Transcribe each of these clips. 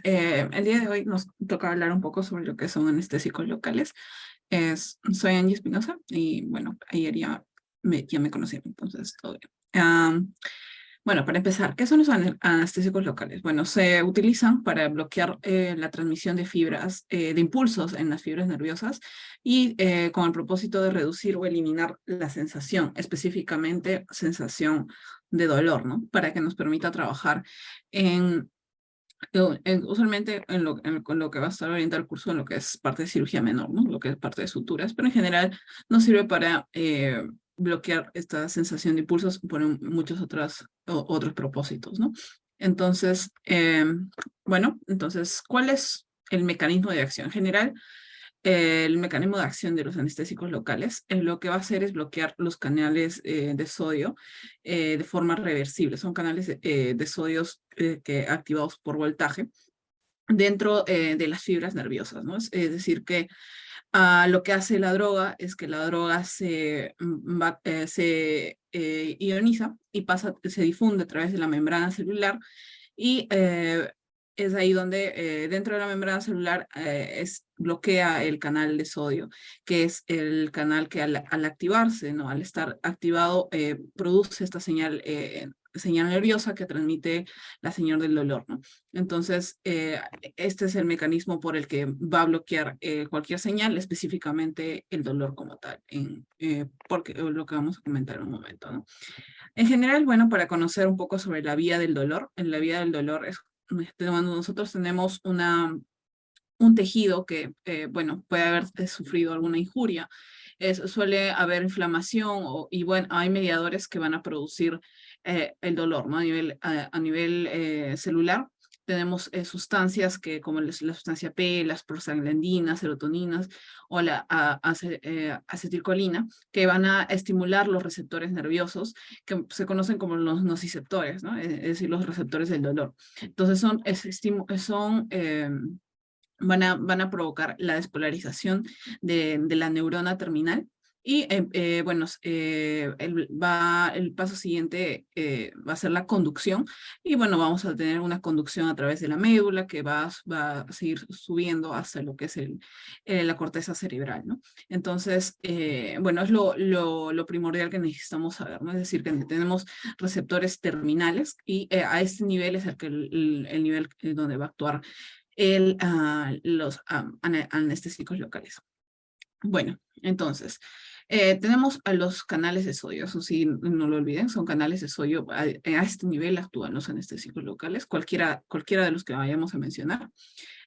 El día de hoy nos toca hablar un poco sobre lo que son anestésicos locales. Soy Angie Espinosa y bueno, ayer ya me conocieron, entonces todo bien. Bueno, para empezar, ¿qué son los anestésicos locales? Bueno, se utilizan para bloquear la transmisión de fibras, de impulsos en las fibras nerviosas y con el propósito de reducir o eliminar la sensación, específicamente sensación de dolor, ¿no? Para que nos permita trabajar en usualmente con lo que va a estar orientado el curso en lo que es parte de cirugía menor, ¿no? Lo que es parte de suturas, pero en general nos sirve para bloquear esta sensación de impulsos por muchos otros propósitos, ¿no? Entonces, bueno, entonces, ¿cuál es el mecanismo de acción? En general, el mecanismo de acción de los anestésicos locales, lo que va a hacer es bloquear los canales de sodio de forma reversible. Son canales de sodios activados por voltaje dentro de las fibras nerviosas, ¿no? Es decir, que lo que hace la droga es que la droga se ioniza y se difunde a través de la membrana celular y es ahí donde dentro de la membrana celular bloquea el canal de sodio, que es el canal que al activarse, ¿no? Al estar activado, produce esta señal nerviosa que transmite la señal del dolor, ¿no? Entonces, este es el mecanismo por el que va a bloquear cualquier señal, específicamente el dolor como tal, porque lo que vamos a comentar en un momento, ¿no? En general, bueno, para conocer un poco sobre la vía del dolor, en la vía del dolor es cuando nosotros tenemos un tejido que, bueno, puede haber sufrido alguna injuria, suele haber inflamación y bueno, hay mediadores que van a producir el dolor, ¿no? A nivel celular tenemos sustancias como la sustancia P, las prostaglandinas, serotoninas o la acetilcolina, que van a estimular los receptores nerviosos que se conocen como los nociceptores, ¿no? Es decir, los receptores del dolor. Entonces van a provocar la despolarización de la neurona terminal y bueno, el paso siguiente va a ser la conducción y bueno, vamos a tener una conducción a través de la médula que va a seguir subiendo hasta lo que es la corteza cerebral, ¿no? Entonces, bueno, es lo primordial que necesitamos saber, ¿no? Es decir, que tenemos receptores terminales y a este nivel es el nivel donde va a actuar los anestésicos locales. Bueno, entonces, tenemos a los canales de sodio, eso sí, no lo olviden, son canales de sodio, a este nivel actúan los anestésicos locales, cualquiera de los que vayamos a mencionar.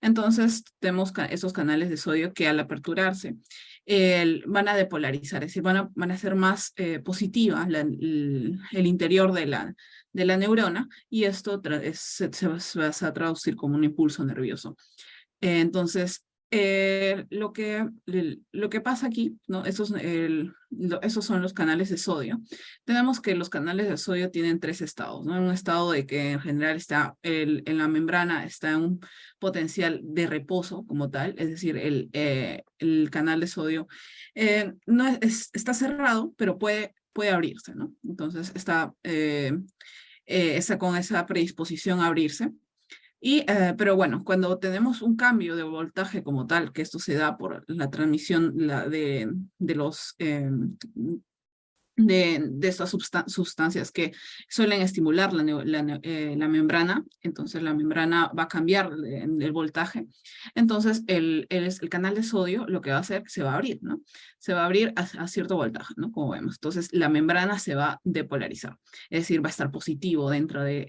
Entonces, tenemos esos canales de sodio que al aperturarse van a depolarizar, es decir, van a hacer más positiva el interior de la neurona y esto se va a traducir como un impulso nervioso. Entonces, lo que pasa aquí, ¿no? Esos son los canales de sodio. Tenemos que los canales de sodio tienen tres estados, ¿no? Un estado de que en general en la membrana está en un potencial de reposo como tal, es decir, el canal de sodio no está cerrado, pero puede abrirse, ¿no? Entonces está con esa predisposición a abrirse. Pero bueno, cuando tenemos un cambio de voltaje como tal, que esto se da por la transmisión de los de estas sustancias que suelen estimular la membrana, entonces la membrana va a cambiar el voltaje, entonces el canal de sodio lo que va a hacer, se va a abrir, ¿no? Se va a abrir a cierto voltaje, ¿no? Como vemos, entonces la membrana se va a depolarizar, es decir, va a estar positivo dentro de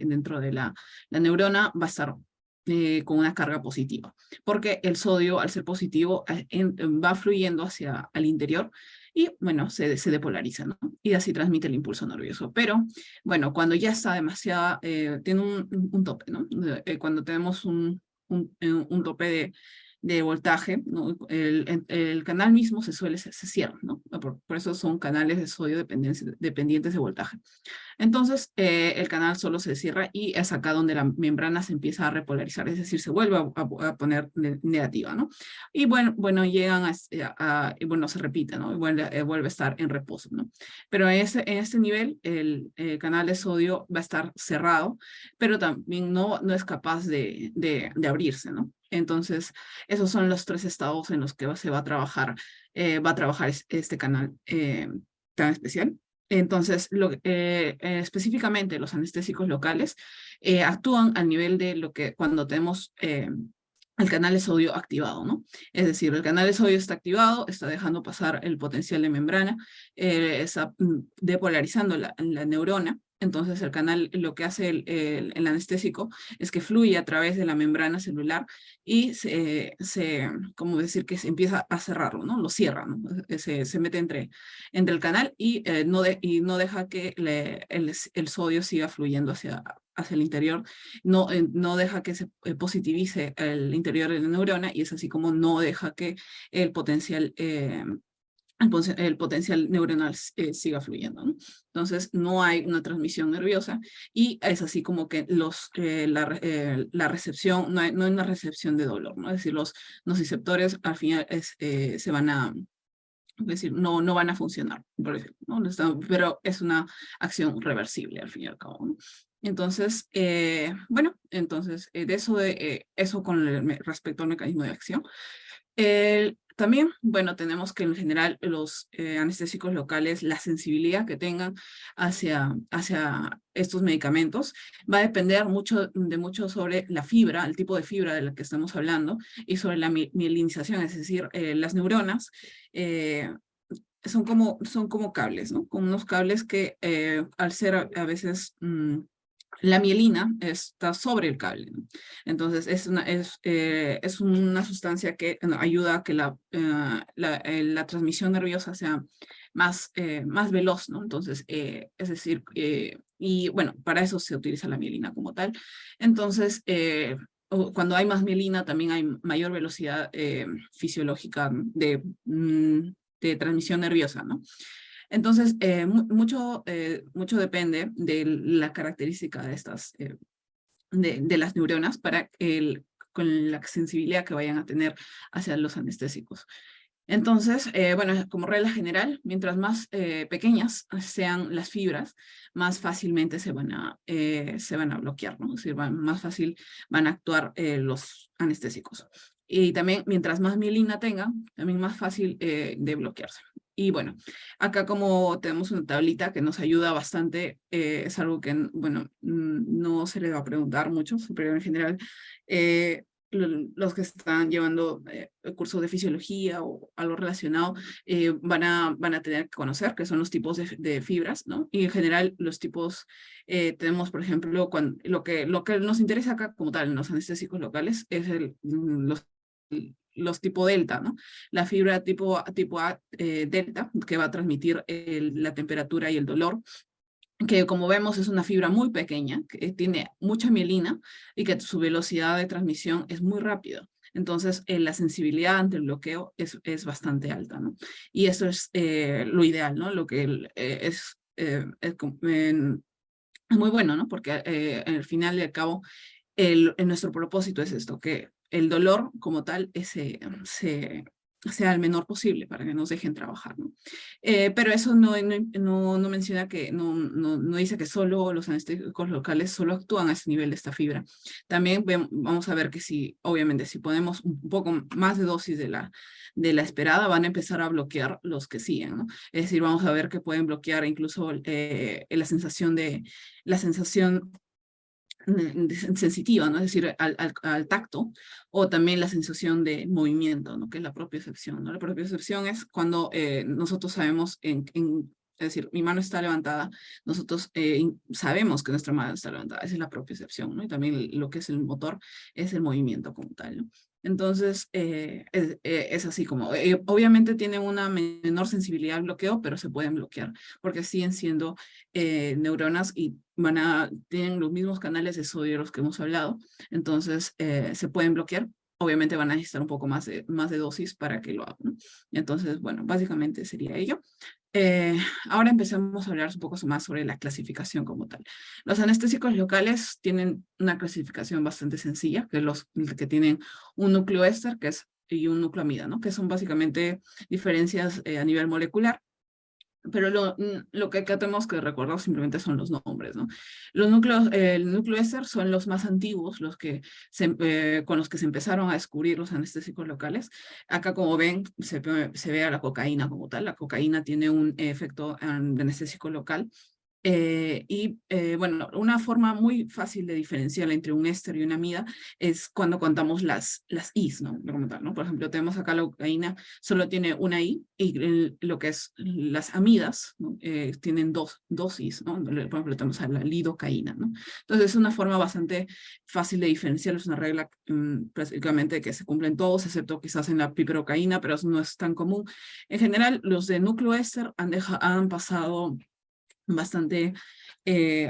la neurona, va a estar con una carga positiva, porque el sodio, al ser positivo, va fluyendo hacia el interior y, bueno, se depolariza, ¿no? Y así transmite el impulso nervioso. Pero, bueno, cuando ya está demasiado, tiene un tope, ¿no? Cuando tenemos un tope de voltaje, ¿no? El canal mismo se cierra, ¿no? Por eso son canales de sodio dependientes de voltaje. Entonces, el canal solo se cierra y es acá donde la membrana se empieza a repolarizar, es decir, se vuelve a poner negativa, ¿no? Y bueno llegan y bueno, se repite, ¿no? Y vuelve a estar en reposo, ¿no? Pero en este nivel, el canal de sodio va a estar cerrado, pero también no es capaz de abrirse, ¿no? Entonces, esos son los tres estados en los que se va a trabajar este canal tan especial. Entonces, específicamente los anestésicos locales actúan a nivel de lo que cuando tenemos el canal de sodio activado, ¿no? Es decir, el canal de sodio está activado, está dejando pasar el potencial de membrana, está depolarizando la neurona. Entonces, el canal, lo que hace el anestésico es que fluye a través de la membrana celular y como decir, que se empieza a cerrarlo, ¿no? Lo cierra, ¿no? Se mete entre el canal y no deja que el sodio siga fluyendo hacia el interior, no deja que se positivice el interior de la neurona y es así como no deja que el potencial, el potencial neuronal siga fluyendo, ¿no? Entonces no hay una transmisión nerviosa y es así como que la recepción, no hay una recepción de dolor, ¿no? Es decir, los nociceptores al final se van a, es decir, no van a funcionar, por decirlo, ¿no? Pero es una acción reversible al fin y al cabo, ¿no? Entonces, bueno, entonces eso con respecto al mecanismo de acción. También, bueno, tenemos que en general los anestésicos locales, la sensibilidad que tengan hacia estos medicamentos va a depender mucho sobre la fibra, el tipo de fibra de la que estamos hablando y sobre la mielinización, es decir, las neuronas son como cables, ¿no? Como unos cables que al ser a veces la mielina está sobre el cable, ¿no? Entonces es una sustancia que ayuda a que la transmisión nerviosa sea más veloz, ¿no? Entonces, es decir, y bueno, para eso se utiliza la mielina como tal. Entonces, cuando hay más mielina también hay mayor velocidad fisiológica de transmisión nerviosa, ¿no? Entonces, mucho depende de la característica de de las neuronas con la sensibilidad que vayan a tener hacia los anestésicos. Entonces, bueno, como regla general, mientras más pequeñas sean las fibras, más fácilmente se van a bloquear, ¿no? Es decir, más fácil van a actuar los anestésicos. Y también, mientras más mielina tengan, también más fácil de bloquearse. Y bueno, acá como tenemos una tablita que nos ayuda bastante, es algo que, bueno, no se le va a preguntar mucho, pero en general, los que están llevando cursos de fisiología o algo relacionado van a tener que conocer que son los tipos de fibras, ¿no? Y en general los tipos, tenemos, por ejemplo, lo que nos interesa acá como tal en los anestésicos locales es los tipo delta, ¿no? La fibra tipo A delta, que va a transmitir la temperatura y el dolor, que como vemos es una fibra muy pequeña, que tiene mucha mielina y que su velocidad de transmisión es muy rápida. Entonces, la sensibilidad ante el bloqueo es bastante alta, ¿no? Y eso es lo ideal, ¿no? Lo que es muy bueno, ¿no? Porque al final y al cabo, nuestro propósito es esto, que el dolor como tal sea el menor posible para que nos dejen trabajar, ¿no? Pero eso no menciona que, no dice que solo los anestésicos locales solo actúan a ese nivel de esta fibra. También vamos a ver que obviamente, si ponemos un poco más de dosis de la esperada, van a empezar a bloquear los que siguen, ¿no? Es decir, vamos a ver que pueden bloquear incluso la sensación sensitiva, ¿no? Es decir, al tacto, o también la sensación de movimiento, ¿no? Que es la propiocepción, ¿no? La propiocepción es cuando nosotros sabemos es decir, mi mano está levantada, nosotros sabemos que nuestra mano está levantada, esa es la propiocepción, ¿no? Y también lo que es el motor es el movimiento como tal, ¿no? Entonces, es así como, obviamente tienen una menor sensibilidad al bloqueo, pero se pueden bloquear, porque siguen siendo neuronas y tienen los mismos canales de sodio de los que hemos hablado, entonces se pueden bloquear, obviamente van a necesitar un poco más de dosis para que lo hagan, ¿no? Entonces, bueno, básicamente sería ello. Ahora empecemos a hablar un poco más sobre la clasificación como tal. Los anestésicos locales tienen una clasificación bastante sencilla, que los que tienen un núcleo éster y un núcleo amida, ¿no? Que son básicamente diferencias a nivel molecular. Pero lo que acá tenemos que recordar simplemente son los nombres, ¿no? Los núcleos, el núcleo éster son los más antiguos, con los que se empezaron a descubrir los anestésicos locales. Acá, como ven, se ve a la cocaína como tal. La cocaína tiene un efecto de anestésico local. Bueno, una forma muy fácil de diferenciar entre un éster y una amida es cuando contamos las I's, ¿no? Como tal, ¿no? Por ejemplo, tenemos acá la cocaína, solo tiene una I, y lo que es las amidas, ¿no? Tienen dos I's, ¿no? Por ejemplo, tenemos a la lidocaína, ¿no? Entonces es una forma bastante fácil de diferenciar, es una regla prácticamente que se cumplen todos, excepto quizás en la piperocaína, pero eso no es tan común. En general, los de núcleo éster han pasado bastante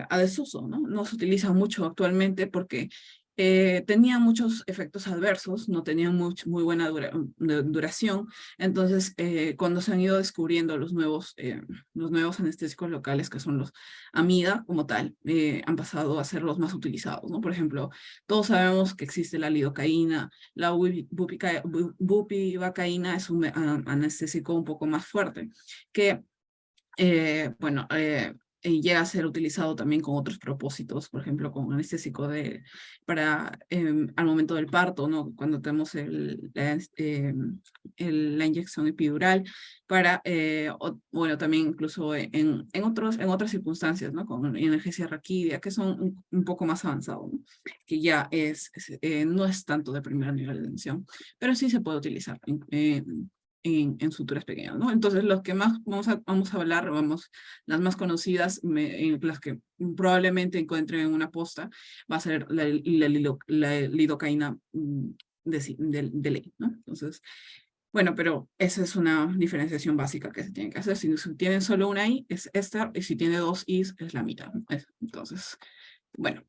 a desuso, ¿no? No se utiliza mucho actualmente porque tenía muchos efectos adversos, no tenían muy buena duración. Entonces, cuando se han ido descubriendo los nuevos anestésicos locales, que son los amida como tal, han pasado a ser los más utilizados, ¿no? Por ejemplo, todos sabemos que existe la lidocaína, la bupivacaína es un anestésico un poco más fuerte, que bueno, y llega a ser utilizado también con otros propósitos, por ejemplo, con anestésico al momento del parto, ¿no? Cuando tenemos la inyección epidural, bueno, también incluso en otras circunstancias, ¿no? Con analgesia raquídea, que son un poco más avanzados, ¿no? Que ya no es tanto de primer nivel de tensión, pero sí se puede utilizar en suturas pequeñas, ¿no? Entonces, los que más vamos a hablar, las más conocidas, las que probablemente encuentren en una posta, va a ser la lidocaína de ley, ¿no? Entonces, bueno, pero esa es una diferenciación básica que se tiene que hacer. Si tienen solo una I, es esta, y si tiene dos Is, es la mitad, ¿no? Entonces, bueno.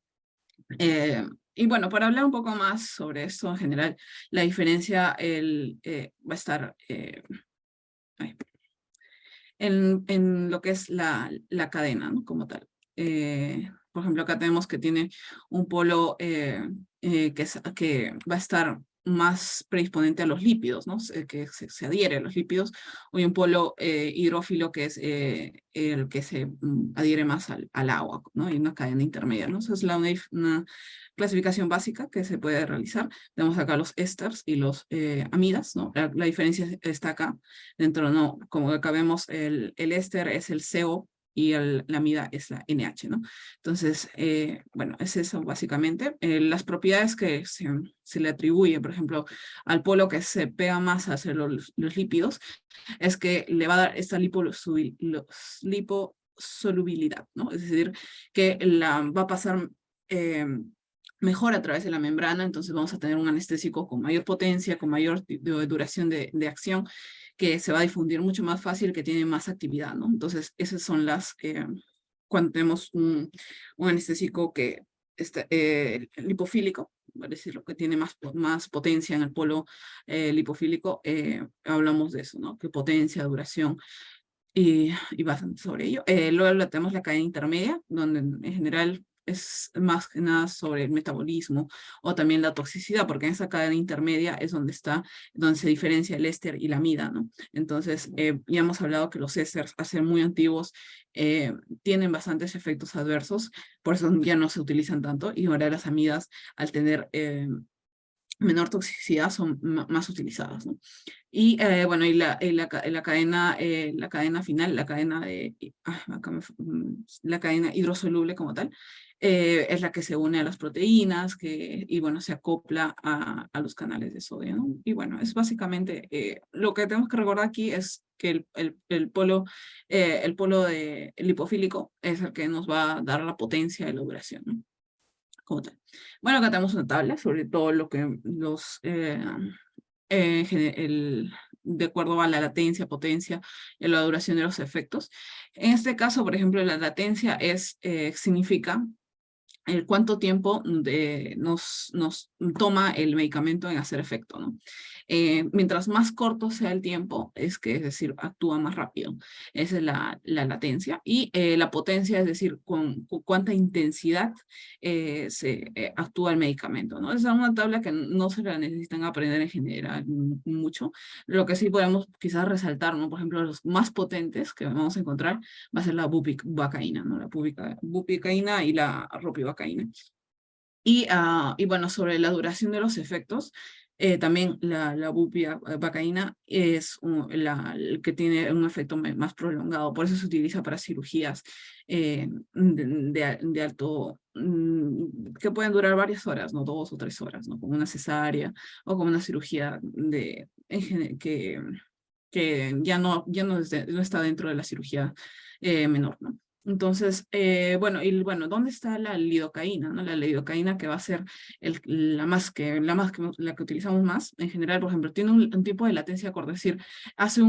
Y bueno, para hablar un poco más sobre esto en general, la diferencia va a estar ay, en lo que es la cadena, ¿no? Como tal. Por ejemplo, acá tenemos que tiene un polo que va a estar más predisponente a los lípidos, ¿no? Que se adhiere a los lípidos, o un polo hidrófilo que es el que se adhiere más al agua, ¿no? Y una cadena intermedia, ¿no? Esa es una clasificación básica que se puede realizar. Tenemos acá los ésters y los amidas, ¿no? La diferencia está acá. Dentro, no, como acá vemos, el éster es el CO y la amida es la NH, ¿no? Entonces, bueno, es eso básicamente. Las propiedades que se le atribuye, por ejemplo, al polo que se pega más hacia los lípidos, es que le va a dar esta liposolubilidad, ¿no? Es decir, que va a pasar mejor a través de la membrana, entonces vamos a tener un anestésico con mayor potencia, con mayor duración de acción, que se va a difundir mucho más fácil, que tiene más actividad, ¿no? Entonces, esas son cuando tenemos un anestésico que está lipofílico, es decir, lo que tiene más potencia en el polo lipofílico, hablamos de eso, ¿no? Que potencia, duración, y bastante sobre ello. Luego tenemos la cadena intermedia, donde en general es más que nada sobre el metabolismo o también la toxicidad, porque en esa cadena intermedia es donde se diferencia el éster y la amida, ¿no? Entonces, ya hemos hablado que los ésteres, al ser muy antiguos, tienen bastantes efectos adversos, por eso ya no se utilizan tanto, y ahora las amidas, al tener menor toxicidad, son más utilizadas, ¿no? Y bueno, la cadena final, la cadena hidrosoluble como tal, es la que se une a las proteínas y bueno, se acopla a los canales de sodio, ¿no? Y bueno, es básicamente lo que tenemos que recordar aquí es que el polo lipofílico es el que nos va a dar la potencia de la duración, ¿no? Como tal. Bueno, acá tenemos una tabla sobre todo lo que de acuerdo a la latencia, potencia y la duración de los efectos. En este caso, por ejemplo, la latencia significa cuánto tiempo nos toma el medicamento en hacer efecto, ¿no? Mientras más corto sea el tiempo, es decir, actúa más rápido. Esa es la latencia. Y la potencia, es decir, con cuánta intensidad actúa el medicamento, ¿no? Esa es una tabla que no se la necesitan aprender en general mucho. Lo que sí podemos quizás resaltar, ¿no? Por ejemplo, los más potentes que vamos a encontrar va a ser la bupivacaína, ¿no? La bupivacaína y la ropivacaína. Y bueno, sobre la duración de los efectos, también la bupivacaína es el que tiene un efecto más prolongado, por eso se utiliza para cirugías de alto, que pueden durar varias horas, ¿no? 2 o 3 horas, ¿no? Como una cesárea o como una cirugía que no está dentro de la cirugía menor, ¿no? Entonces, bueno, ¿dónde está la lidocaína, ¿no? La lidocaína que va a ser la que utilizamos más, en general, por ejemplo, tiene un tiempo de latencia corta, es decir, hace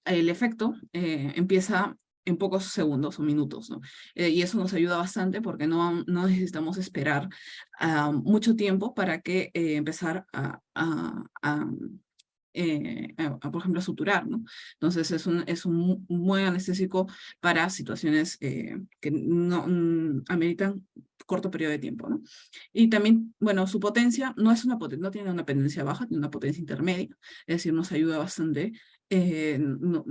el efecto empieza en pocos segundos o minutos, ¿no? Y eso nos ayuda bastante porque no necesitamos esperar mucho tiempo para que empezar por ejemplo, a suturar, ¿no? Entonces es un buen anestésico para situaciones que no ameritan corto periodo de tiempo, ¿no? Y también, bueno, su potencia no tiene una potencia baja, tiene una potencia intermedia, es decir, nos ayuda bastante, no,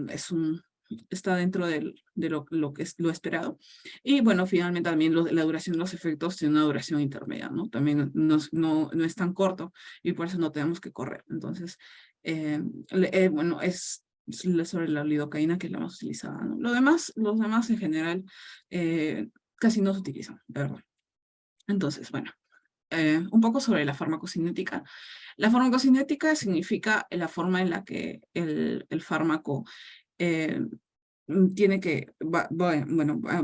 está dentro de lo que es lo esperado. Y bueno, finalmente también la duración de los efectos tiene una duración intermedia, ¿no? También no es tan corto y por eso no tenemos que correr. Entonces, bueno, es sobre la lidocaína que es la más utilizada, ¿no? Los demás en general casi no se utilizan, de verdad. Entonces, bueno, un poco sobre la farmacocinética. La farmacocinética significa la forma en la que el fármaco eh, va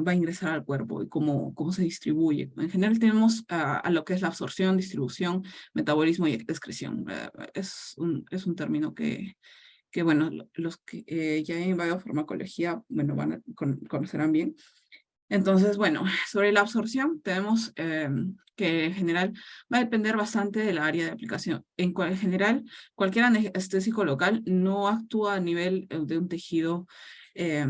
a ingresar al cuerpo y cómo se distribuye. En general tenemos a lo que es la absorción, distribución, metabolismo y excreción. Es un término que bueno, los que ya en biofarmacología, bueno, conocerán bien. Entonces, bueno, sobre la absorción tenemos que en general va a depender bastante del área de aplicación. En general, cualquier anestésico local no actúa a nivel de un tejido eh,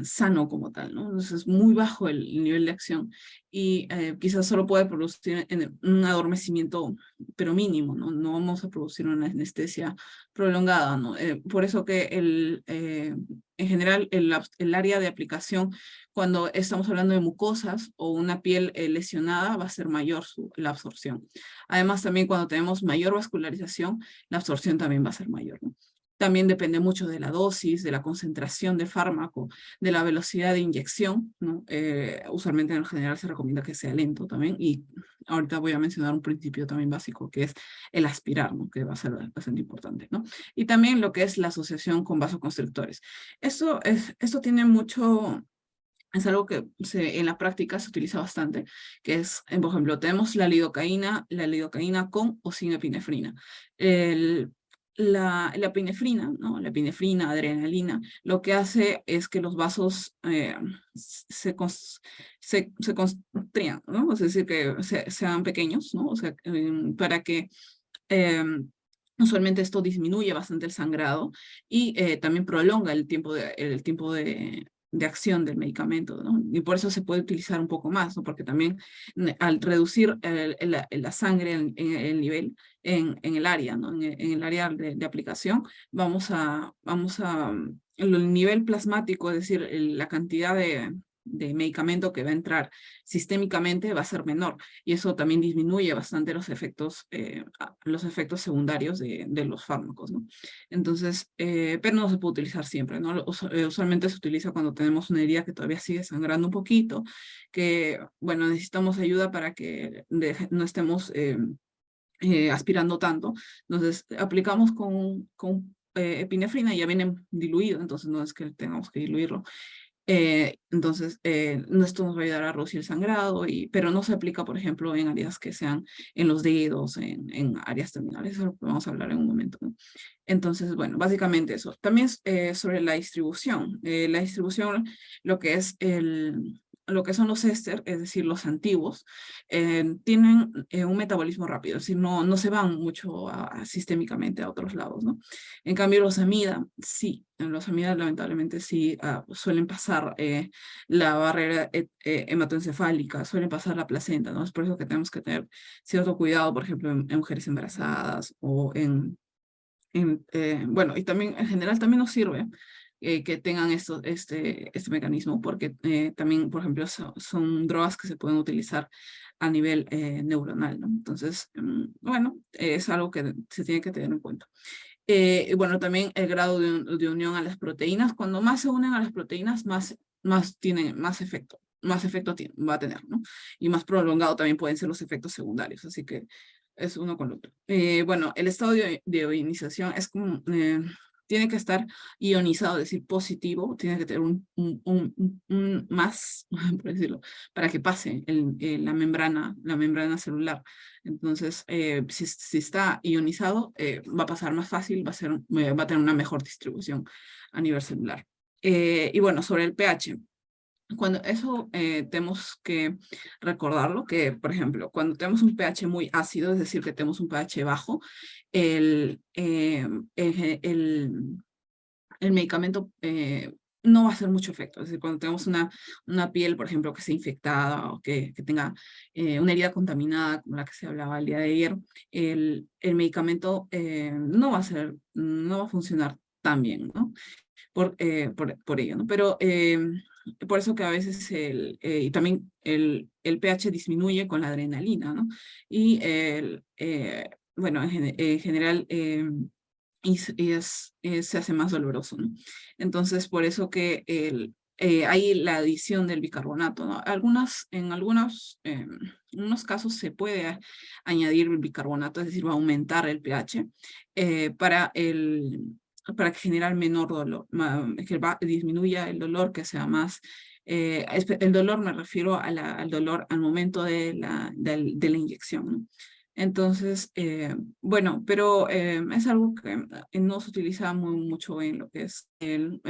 sano como tal, ¿no? Entonces es muy bajo el nivel de acción y quizás solo puede producir un adormecimiento, pero mínimo, ¿no? No vamos a producir una anestesia prolongada, ¿no? Por eso que en general el área de aplicación, cuando estamos hablando de mucosas o una piel lesionada, va a ser mayor la absorción. Además, también cuando tenemos mayor vascularización, la absorción también va a ser mayor, ¿no? También depende mucho de la dosis, de la concentración del fármaco, de la velocidad de inyección, ¿no? Usualmente en general se recomienda que sea lento también. Y ahorita voy a mencionar un principio también básico, que es el aspirar, ¿no? Que va a ser bastante importante, ¿no? Y también lo que es la asociación con vasoconstrictores. Esto tiene mucho... Es algo que en la práctica se utiliza bastante, que es, por ejemplo, tenemos la lidocaína con o sin epinefrina. La epinefrina, ¿no? La epinefrina, adrenalina, lo que hace es que los vasos se constrian, ¿no? Es decir, que sean pequeños, ¿no? O sea, para que usualmente esto disminuye bastante el sangrado y también prolonga el tiempo de acción del medicamento, ¿no? Y por eso se puede utilizar un poco más, ¿no? Porque también al reducir la sangre en el nivel, en el área, ¿no? En el área de aplicación, el nivel plasmático, es decir, la cantidad de medicamento que va a entrar sistémicamente va a ser menor y eso también disminuye bastante los efectos secundarios de los fármacos, ¿no? Entonces, pero no se puede utilizar siempre, ¿no? Usualmente se utiliza cuando tenemos una herida que todavía sigue sangrando un poquito, que, bueno, necesitamos ayuda para que no estemos aspirando tanto. Entonces, aplicamos con epinefrina y ya viene diluido, entonces no es que tengamos que diluirlo. Entonces, esto nos va a ayudar a reducir el sangrado, pero no se aplica, por ejemplo, en áreas que sean en los dedos, en áreas terminales, eso lo vamos a hablar en un momento, ¿no? Entonces, bueno, básicamente eso. También sobre la distribución. La distribución, lo que es lo que son los éster, es decir, los antiguos, tienen un metabolismo rápido, es decir, no se van mucho sistémicamente a otros lados, ¿no? En cambio, los amida, sí, en los amida lamentablemente sí suelen pasar la barrera hematoencefálica, suelen pasar la placenta, ¿no? Es por eso que tenemos que tener cierto cuidado, por ejemplo, en mujeres embarazadas o bueno, y también en general también nos sirve que tengan este mecanismo, porque también, por ejemplo, son drogas que se pueden utilizar a nivel neuronal, ¿no? Entonces, bueno, es algo que se tiene que tener en cuenta. Y bueno, también el grado de unión a las proteínas. Cuando más se unen a las proteínas, tiene más efecto va a tener, ¿no? Y más prolongado también pueden ser los efectos secundarios, así que es uno con lo otro. Bueno, el estado de ionización es como, tiene que estar ionizado, es decir, positivo, tiene que tener un más, por decirlo, para que pase la membrana celular. Entonces, si está ionizado, va a pasar más fácil, va a tener una mejor distribución a nivel celular. Y bueno, sobre el pH. Cuando eso tenemos que recordarlo, que por ejemplo, cuando tenemos un pH muy ácido, es decir, que tenemos un pH bajo, el, eh, el, el- el medicamento no va a hacer mucho efecto. Es decir, cuando tenemos una piel, por ejemplo, que esté infectada o que tenga una herida contaminada, como la que se hablaba el día de ayer, el medicamento no va a funcionar tan bien, ¿no? Por ello, ¿no? Pero por eso que a veces y también el pH disminuye con la adrenalina, ¿no? Y bueno, en general se hace más doloroso, ¿no? Entonces, por eso que hay la adición del bicarbonato, ¿no? En unos casos se puede añadir el bicarbonato, es decir, va a aumentar el pH para para generar menor dolor, que disminuya el dolor, que sea más, el dolor me refiero al dolor al momento de la inyección, ¿no? Entonces, bueno, pero es algo que no se utiliza mucho en lo que es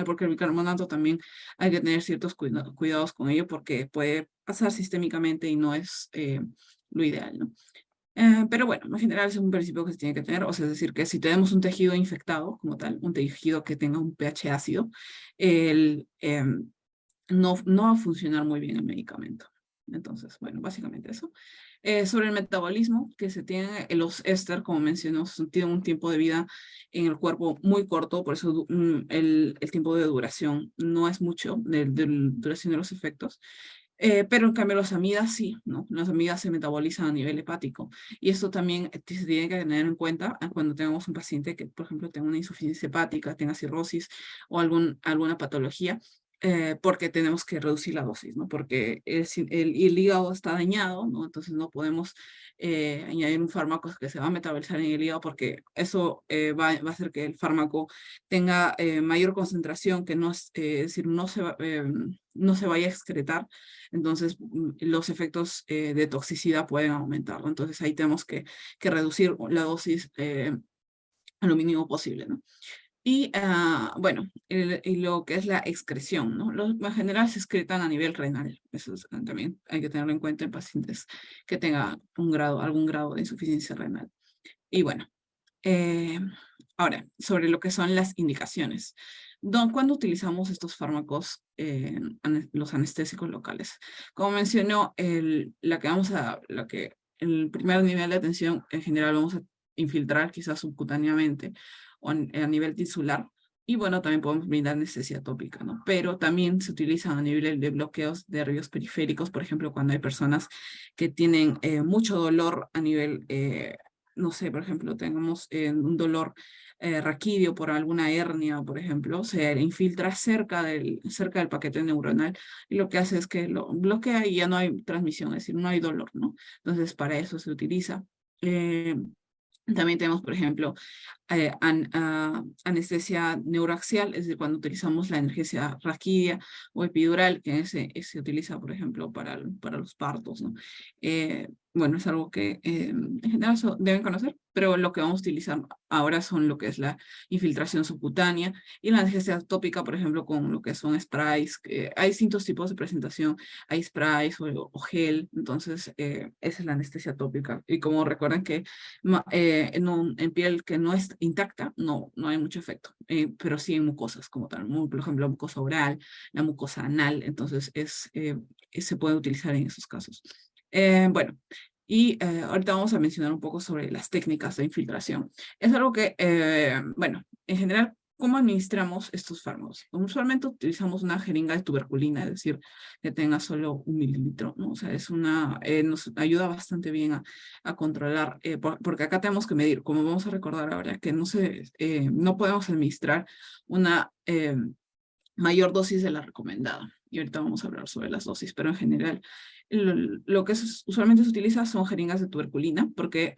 porque el bicarbonato también hay que tener ciertos cuidados con ello porque puede pasar sistémicamente y no es lo ideal, ¿no? Pero bueno, en general es un principio que se tiene que tener, o sea, es decir, que si tenemos un tejido infectado como tal, un tejido que tenga un pH ácido, el, no va a funcionar muy bien el medicamento. Entonces, bueno, básicamente eso. Sobre el metabolismo, que se tiene, los éster, como mencionó, tienen un tiempo de vida en el cuerpo muy corto, por eso el tiempo de duración no es mucho, de duración de los efectos. Pero en cambio los amidas sí, ¿no? Las amidas se metabolizan a nivel hepático. Y esto también se tiene que tener en cuenta cuando tenemos un paciente que, por ejemplo, tenga una insuficiencia hepática, tenga cirrosis o alguna patología, porque tenemos que reducir la dosis, ¿no? Porque el hígado está dañado, ¿no? Entonces no podemos añadir un fármaco que se va a metabolizar en el hígado porque eso va a hacer que el fármaco tenga mayor concentración, que no es decir, no se vaya a excretar, entonces los efectos de toxicidad pueden aumentar, ¿no? Entonces ahí tenemos que reducir la dosis a lo mínimo posible, ¿no? Y bueno, y lo que es la excreción, ¿no? En general se excretan a nivel renal. Eso también hay que tenerlo en cuenta en pacientes que tengan algún grado de insuficiencia renal. Y bueno, eh, ahora, sobre lo que son las indicaciones. ¿Cuándo utilizamos estos fármacos, los anestésicos locales? Como mencionó, el primer nivel de atención en general vamos a infiltrar quizás subcutáneamente o a nivel tisular. Y bueno, también podemos brindar anestesia tópica, ¿no? Pero también se utilizan a nivel de bloqueos de nervios periféricos, por ejemplo, cuando hay personas que tienen mucho dolor a nivel no sé, por ejemplo, tengamos un dolor raquídeo por alguna hernia, por ejemplo, se infiltra cerca del paquete neuronal y lo que hace es que lo bloquea y ya no hay transmisión, es decir, no hay dolor, ¿no? Entonces, para eso se utiliza. También tenemos, por ejemplo, anestesia neuroaxial, es decir, cuando utilizamos la analgesia raquídea o epidural, que se utiliza, por ejemplo, para los partos, ¿no? Bueno, es algo que en general deben conocer, pero lo que vamos a utilizar ahora son lo que es la infiltración subcutánea y la analgesia tópica, por ejemplo, con lo que son sprays. Hay distintos tipos de presentación, hay sprays o gel, entonces esa es la anestesia tópica. Y como recuerden que en piel que no es intacta, no hay mucho efecto, pero sí en mucosas como tal, por ejemplo, la mucosa oral, la mucosa anal, entonces se puede utilizar en esos casos. Bueno, y ahorita vamos a mencionar un poco sobre las técnicas de infiltración. Es algo que, bueno, en general, ¿cómo administramos estos fármacos? Usualmente utilizamos una jeringa de tuberculina, es decir, que tenga solo 1 mililitro, ¿no? O sea, nos ayuda bastante bien a controlar, porque acá tenemos que medir, como vamos a recordar ahora, que no podemos administrar una mayor dosis de la recomendada. Y ahorita vamos a hablar sobre las dosis, pero en general lo que usualmente se utiliza son jeringas de tuberculina, porque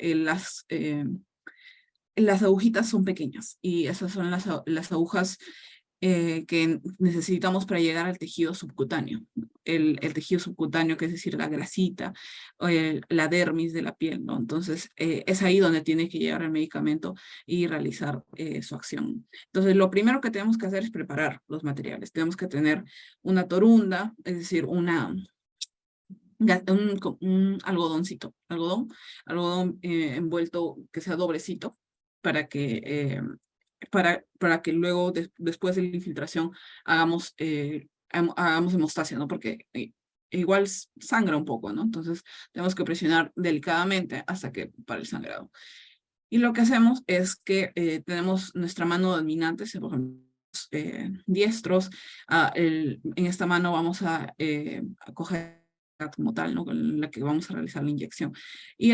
las agujitas son pequeñas y esas son las agujas que necesitamos para llegar al tejido subcutáneo. El tejido subcutáneo, que es decir, la grasita, o la dermis de la piel, ¿no? Entonces, es ahí donde tiene que llegar el medicamento y realizar su acción. Entonces, lo primero que tenemos que hacer es preparar los materiales. Tenemos que tener una torunda, es decir, un algodón envuelto que sea doblecito para que luego, después de la infiltración, hagamos hemostasia, ¿no? Porque igual sangra un poco, ¿no? Entonces, tenemos que presionar delicadamente hasta que para el sangrado. Y lo que hacemos es que tenemos nuestra mano dominante, si por ejemplo, diestros, en esta mano vamos a coger como tal, ¿no? Con la que vamos a realizar la inyección. Y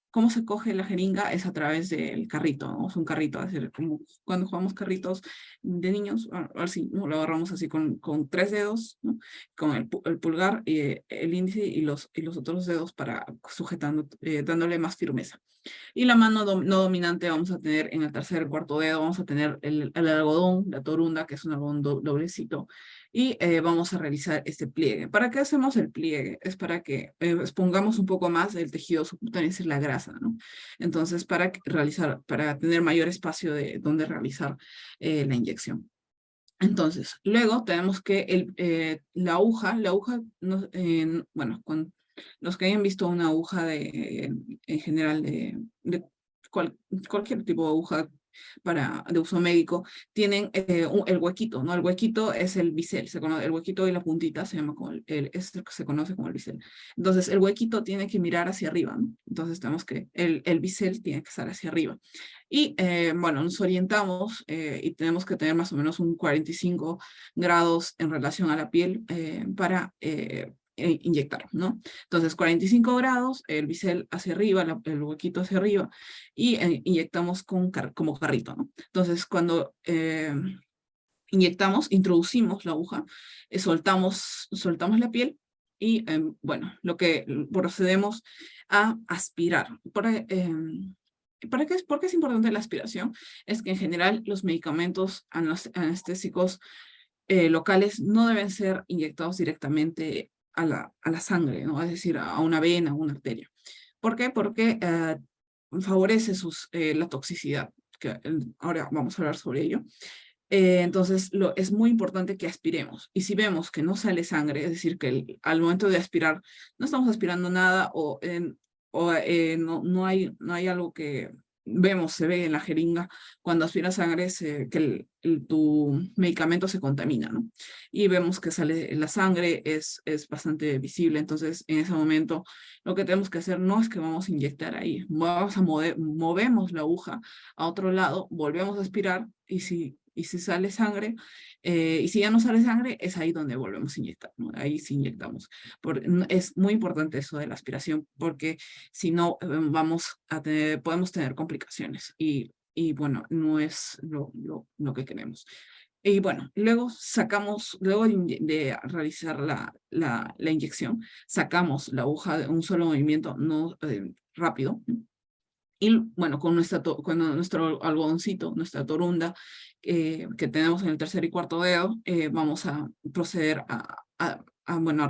cómo se coge la jeringa es a través del carrito, ¿no? Es un carrito, es decir, como cuando jugamos carritos de niños, así, ¿no? Lo agarramos así con 3 dedos, ¿no? Con el pulgar, el índice y los otros dedos para sujetando, dándole más firmeza. Y la mano no dominante vamos a tener en el tercer, cuarto dedo, vamos a tener el algodón, la torunda, que es un algodón doblecito, y vamos a realizar este pliegue. ¿Para qué hacemos el pliegue? Es para que expongamos un poco más el tejido subcutáneo, es decir, la grasa, ¿no? Entonces, para tener mayor espacio de donde realizar la inyección. Entonces, luego tenemos que la aguja, bueno, los que hayan visto una aguja en general de cualquier tipo de aguja de uso médico, tienen el huequito, ¿no? El huequito es el bisel, el huequito y la puntita se llama se conoce como el bisel. Entonces, el huequito tiene que mirar hacia arriba, ¿no? Entonces, tenemos que, el bisel tiene que estar hacia arriba. Y bueno, nos orientamos y tenemos que tener más o menos un 45 grados en relación a la piel para inyectar, ¿no? Entonces, 45 grados, el bisel hacia arriba, el huequito hacia arriba, y inyectamos como carrito, ¿no? Entonces, cuando introducimos la aguja, soltamos la piel y, bueno, lo que procedemos a aspirar. ¿Por qué es importante la aspiración? Es que en general los medicamentos anestésicos locales no deben ser inyectados directamente a la sangre, ¿no? Es decir, a una vena, a una arteria. ¿Por qué? Porque favorece la toxicidad, que ahora vamos a hablar sobre ello. Entonces, es muy importante que aspiremos. Y si vemos que no sale sangre, es decir, que al momento de aspirar no estamos aspirando nada no hay algo que se ve en la jeringa, cuando aspiras sangre, que tu medicamento se contamina, ¿no? Y vemos que sale la sangre, es bastante visible. Entonces, en ese momento, lo que tenemos que hacer no es que vamos a inyectar ahí, movemos la aguja a otro lado, volvemos a aspirar y si sale sangre, y si ya no sale sangre, es ahí donde volvemos a inyectar, ¿no? Ahí sí inyectamos. Es muy importante eso de la aspiración, porque si no, podemos tener complicaciones y bueno, no es lo que queremos. Y bueno, luego de realizar la inyección, sacamos la aguja de un solo movimiento, no rápido, Y bueno, con nuestro algodoncito, nuestra torunda, que tenemos en el tercer y cuarto dedo, vamos a proceder bueno, a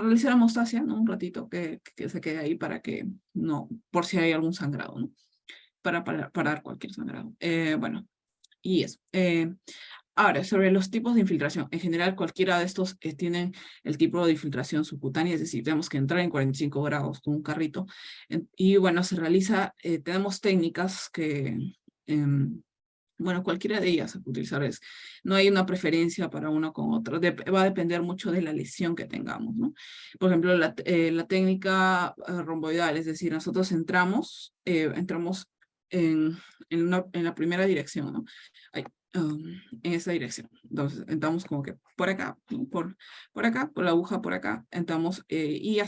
realizar hemostasia, ¿no? Un ratito que se quede ahí para que no, por si hay algún sangrado, ¿no? Para parar cualquier sangrado. Bueno, y eso. Ahora, sobre los tipos de infiltración. En general, cualquiera de estos tienen el tipo de infiltración subcutánea, es decir, tenemos que entrar en 45 grados con un carrito. Y bueno, se realiza, tenemos técnicas que, em, bueno, cualquiera de ellas se puede utilizar. No hay una preferencia para uno con otro. Va a depender mucho de la lesión que tengamos, ¿no? Por ejemplo, la técnica romboidal, es decir, nosotros entramos en, en la primera dirección, ¿no? Ay, en esa dirección. Entonces, entramos como que por acá, ¿no? por acá, por la aguja por acá, entramos y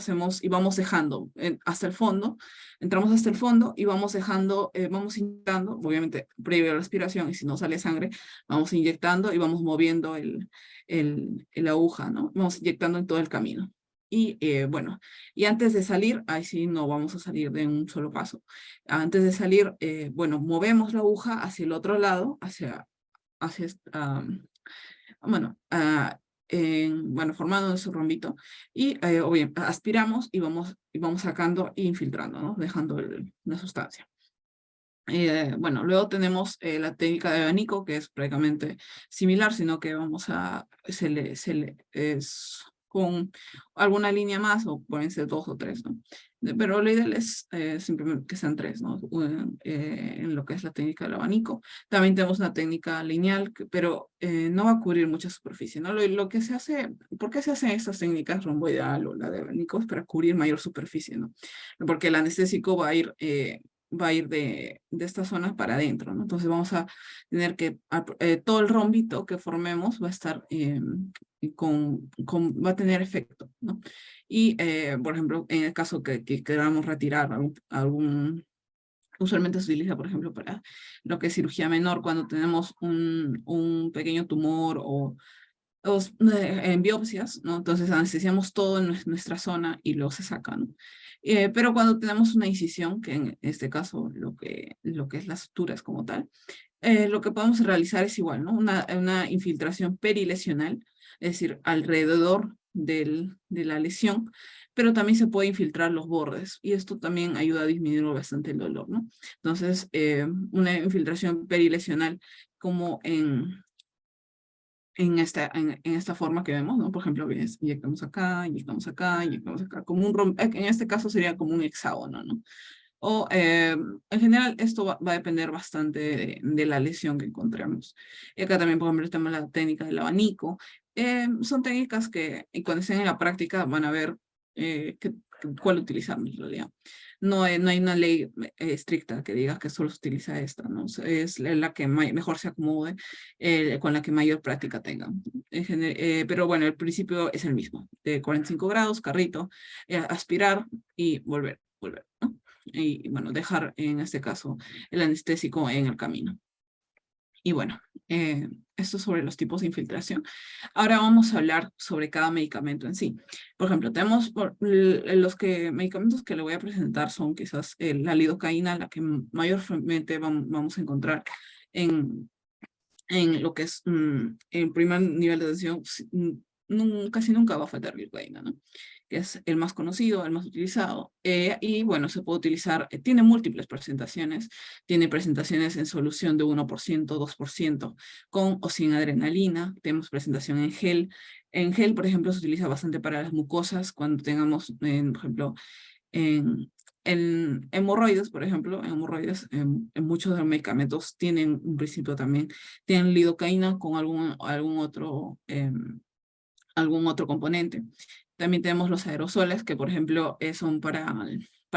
vamos dejando hasta el fondo. Entramos hasta el fondo y vamos dejando, vamos inyectando, obviamente previo a la respiración, y si no sale sangre, vamos inyectando y vamos moviendo el aguja, ¿no? Vamos inyectando en todo el camino. Y bueno, y antes de salir, ahí sí no vamos a salir de un solo paso. Antes de salir, bueno, movemos la aguja hacia el otro lado, hacia bueno, bueno, formando su rombito, y o bien, aspiramos y vamos sacando e infiltrando, ¿no? Dejando la sustancia. Bueno, luego tenemos la técnica de abanico, que es prácticamente similar, sino que es con alguna línea más, o pueden ser 2 o 3, ¿no? Pero lo ideal es simplemente que sean 3, ¿no? En lo que es la técnica del abanico. También tenemos una técnica lineal, pero no va a cubrir mucha superficie, ¿no? Lo que se hace, ¿por qué se hacen estas técnicas romboidal o la de abanico? Es para cubrir mayor superficie, ¿no? Porque el anestésico va a ir de esta zona para adentro, ¿no? Entonces vamos a tener que, todo el rombito que formemos va a estar va a tener efecto, ¿no? Y, por ejemplo, en el caso que queramos retirar usualmente se utiliza, por ejemplo, para lo que es cirugía menor, cuando tenemos un pequeño tumor en biopsias, ¿no? Entonces anestesiamos todo en nuestra zona y luego se saca, ¿no? Pero cuando tenemos una incisión, que en este caso lo que es las suturas como tal, lo que podemos realizar es igual, ¿no? Una infiltración perilesional, es decir, alrededor de la lesión, pero también se puede infiltrar los bordes, y esto también ayuda a disminuir bastante el dolor, ¿no? Entonces, una infiltración perilesional como en esta forma que vemos, ¿no? Por ejemplo, inyectamos acá, inyectamos acá, inyectamos acá, como en este caso sería como un hexágono, ¿no? O en general esto va a depender bastante de la lesión que encontremos. Y acá también, por ejemplo, tenemos la técnica del abanico. Son técnicas que cuando estén en la práctica van a ver cuál utilizar en realidad. No hay una ley estricta que diga que solo se utiliza esta, ¿no? Es la que mejor se acomode, con la que mayor práctica tengan. Pero bueno, el principio es el mismo, de 45 grados, carrito, aspirar y volver, ¿no? Y bueno, dejar en este caso el anestésico en el camino. Y bueno, esto sobre los tipos de infiltración. Ahora vamos a hablar sobre cada medicamento en sí. Por ejemplo, tenemos medicamentos que le voy a presentar son quizás la lidocaína, la que mayormente vamos a encontrar en, en lo que es el primer nivel de atención. Casi nunca va a faltar lidocaína, ¿no? Que es el más conocido, el más utilizado, y bueno, se puede utilizar, tiene múltiples presentaciones, tiene presentaciones en solución de 1%, 2%, con o sin adrenalina, tenemos presentación en gel, por ejemplo, se utiliza bastante para las mucosas, cuando tengamos, por ejemplo, en hemorroides, por ejemplo, en hemorroides, en muchos de los medicamentos tienen un principio también, tienen lidocaína con algún otro componente. También tenemos los aerosoles, que por ejemplo son para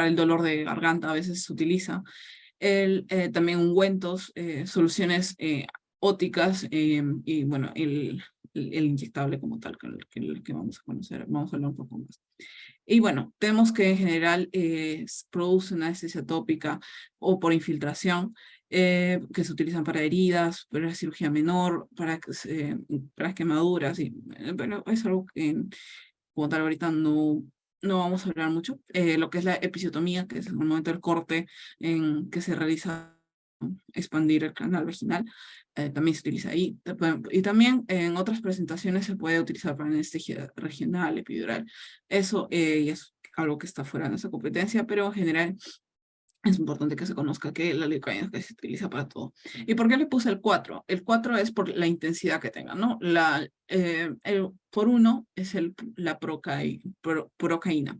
el dolor de garganta, a veces se utiliza. También ungüentos, soluciones óticas, y bueno, el inyectable como tal, que vamos a conocer, vamos a hablar un poco más. Y bueno, tenemos que en general produce una anestesia tópica o por infiltración, que se utilizan para heridas, para la cirugía menor, para quemaduras, pero es algo que como tal ahorita no vamos a hablar mucho. Lo que es la episiotomía, que es el momento del corte en que se realiza expandir el canal vaginal, también se utiliza ahí. Y también en otras presentaciones se puede utilizar para anestesia regional, epidural. Eso ya es algo que está fuera de nuestra competencia, pero en general es importante que se conozca que la lidocaína que se utiliza para todo. ¿Y por qué le puse el 4? El 4 es por la intensidad que tenga, ¿no? El por uno es la procaína.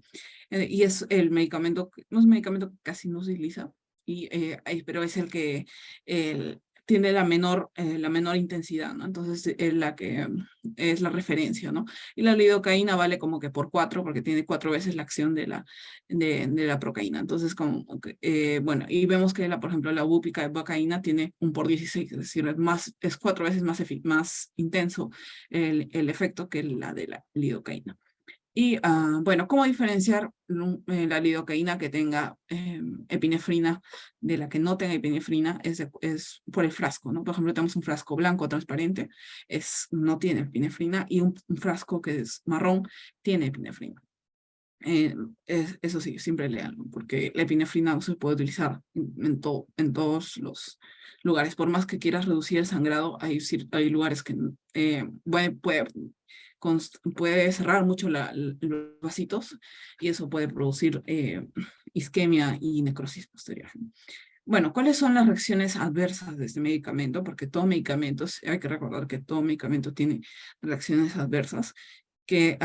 Y es el medicamento, no es un medicamento que casi no se utiliza, pero es el que tiene la menor intensidad, ¿no? Entonces es la que es la referencia, ¿no? Y la lidocaína vale como que por 4, porque tiene 4 veces la acción de la procaína. Entonces, bueno, y vemos que, por ejemplo, la bupivacaína tiene un por 16, es decir, es 4 veces más intenso el efecto que la de la lidocaína. Y bueno, ¿cómo diferenciar la lidocaína que tenga epinefrina de la que no tenga epinefrina? Es por el frasco, ¿no? Por ejemplo, tenemos un frasco blanco transparente, no tiene epinefrina, y un frasco que es marrón tiene epinefrina. Eso sí, siempre leanlo, porque la epinefrina no se puede utilizar en todos los lugares. Por más que quieras reducir el sangrado, hay lugares que puede cerrar mucho los vasitos, y eso puede producir isquemia y necrosis posterior. Bueno, ¿cuáles son las reacciones adversas de este medicamento? Porque todo medicamento, hay que recordar que todo medicamento tiene reacciones adversas que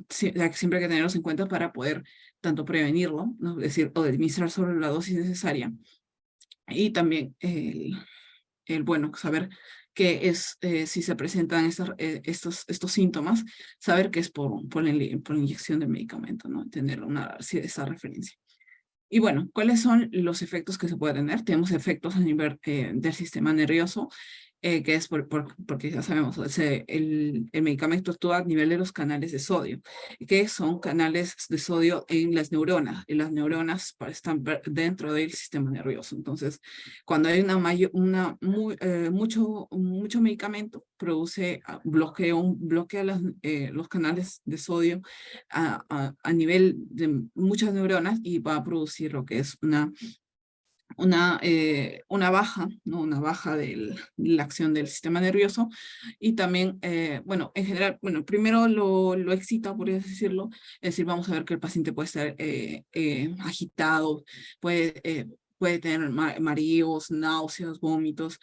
siempre hay que tenerlos en cuenta para poder tanto prevenirlo, ¿no? Es decir, o administrar sobre la dosis necesaria, y también bueno, saber que si se presentan estos síntomas, saber que es por la inyección del medicamento, ¿no? Tener esa referencia. Y bueno, ¿cuáles son los efectos que se pueden tener? Tenemos efectos a nivel del sistema nervioso, que es porque ya sabemos, el medicamento actúa a nivel de los canales de sodio, que son canales de sodio en las neuronas, y las neuronas están dentro del sistema nervioso. Entonces, cuando hay mucho medicamento, bloquea los canales de sodio a nivel de muchas neuronas, y va a producir lo que es una baja, ¿no? Una baja de la acción del sistema nervioso. Y también, bueno, en general, bueno, primero lo excita, por así decirlo, es decir, vamos a ver que el paciente puede estar agitado, puede tener mareos, náuseas, vómitos,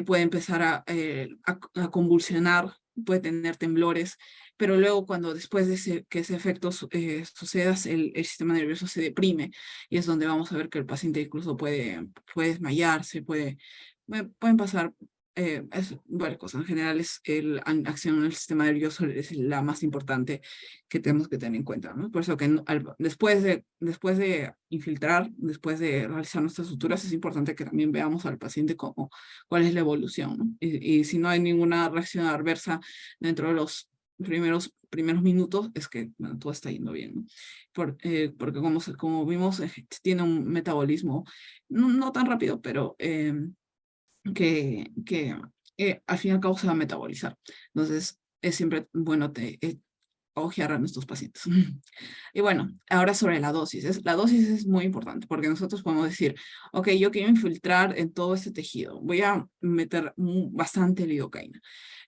puede empezar a convulsionar, puede tener temblores, pero luego después de que ese efecto suceda, el sistema nervioso se deprime, y es donde vamos a ver que el paciente incluso puede desmayarse, pueden pasar varias cosas. En general, la acción del sistema nervioso es la más importante que tenemos que tener en cuenta, ¿no? Por eso que después de infiltrar, después de realizar nuestras suturas, es importante que también veamos al paciente cuál es la evolución, ¿no? Y si no hay ninguna reacción adversa dentro de los primeros minutos, es que bueno, todo está yendo bien, ¿no? Porque como vimos, tiene un metabolismo no tan rápido, pero que al fin y al cabo se va a metabolizar. Entonces, es siempre bueno ojear a nuestros pacientes. Y bueno, ahora sobre la dosis. La dosis es muy importante, porque nosotros podemos decir, ok, yo quiero infiltrar en todo este tejido, voy a meter bastante lidocaína.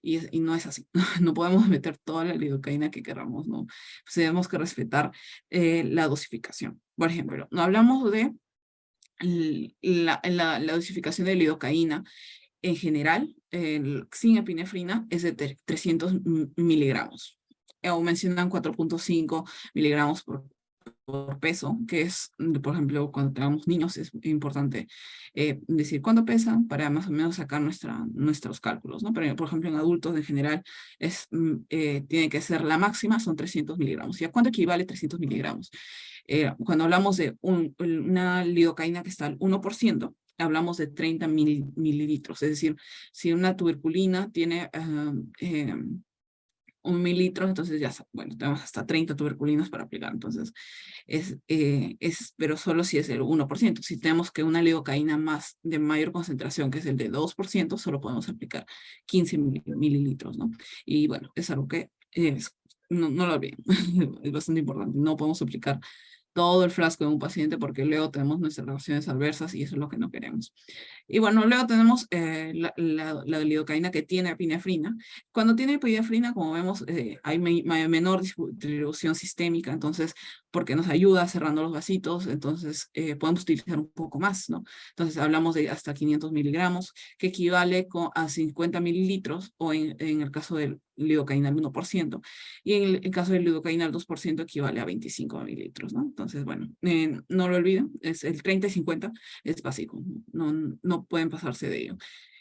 Y no es así. No podemos meter toda la lidocaína que queramos, ¿no? Pues tenemos que respetar la dosificación. Por ejemplo, no hablamos de la dosificación de lidocaína en general, sin epinefrina, es de 300 miligramos. O mencionan 4.5 miligramos por peso, que es, por ejemplo, cuando tenemos niños, es importante decir cuánto pesan para más o menos sacar nuestros cálculos, ¿no? Pero, por ejemplo, en adultos en general tiene que ser la máxima, son 300 miligramos. ¿Y a cuánto equivale 300 miligramos? Cuando hablamos de una lidocaína que está al 1%, hablamos de 30 mililitros. Es decir, si una tuberculina tiene 1 mililitro, entonces ya, bueno, tenemos hasta 30 tuberculinas para aplicar. Entonces, pero solo si es el 1%. Si tenemos que una lidocaína de mayor concentración, que es el de 2%, solo podemos aplicar 15 mililitros, ¿no? Y bueno, es algo que no lo olviden, es bastante importante. No podemos aplicar todo el frasco de un paciente porque luego tenemos nuestras reacciones adversas y eso es lo que no queremos. Y bueno, luego tenemos la lidocaína que tiene epinefrina. Cuando tiene epinefrina, como vemos, hay menor distribución sistémica, entonces, porque nos ayuda cerrando los vasitos, entonces podemos utilizar un poco más, ¿no? Entonces hablamos de hasta 500 miligramos, que equivale a 50 mililitros, o en el caso del lidocaína al 1%, y en el caso del lidocaína al 2% equivale a 25 mililitros, ¿no? Entonces, bueno, no lo olviden, es el 30 y 50 es básico, no pueden pasarse de ello.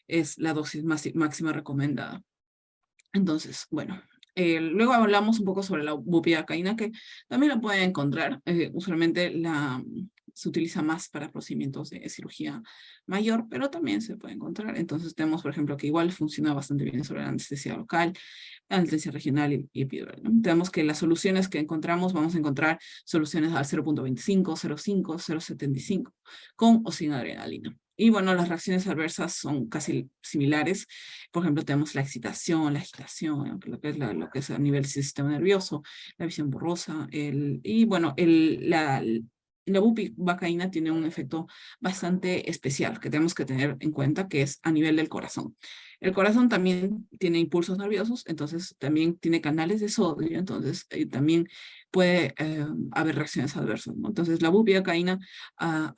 Es la dosis máxima recomendada. Entonces, bueno, luego hablamos un poco sobre la bupivacaína, que también la pueden encontrar. Usualmente se utiliza más para procedimientos de cirugía mayor, pero también se puede encontrar. Entonces tenemos, por ejemplo, que igual funciona bastante bien sobre la anestesia local, anestesia regional y epidural, ¿no? Tenemos que las soluciones que encontramos, vamos a encontrar soluciones al 0.25, 0.5, 0.75, con o sin adrenalina. Y bueno, las reacciones adversas son casi similares. Por ejemplo, tenemos la excitación, la agitación, lo que es a nivel sistema nervioso, la visión borrosa, y bueno, la bupivacaína tiene un efecto bastante especial que tenemos que tener en cuenta, que es a nivel del corazón. El corazón también tiene impulsos nerviosos, entonces también tiene canales de sodio, entonces también puede haber reacciones adversas, ¿no? Entonces la bupivacaína ha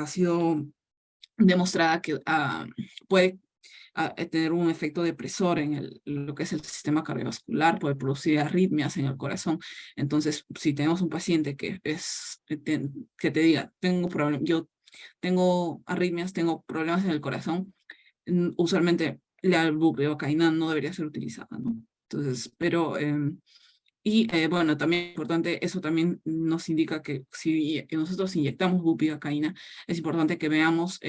sido demostrada que puede tener un efecto depresor en lo que es el sistema cardiovascular, puede producir arritmias en el corazón. Entonces, si tenemos un paciente que te diga, yo tengo arritmias, tengo problemas en el corazón, usualmente la bupivacaína no debería ser utilizada, ¿no? Entonces, pero bueno, también importante, eso también nos indica que si nosotros inyectamos bupivacaína, es importante que veamos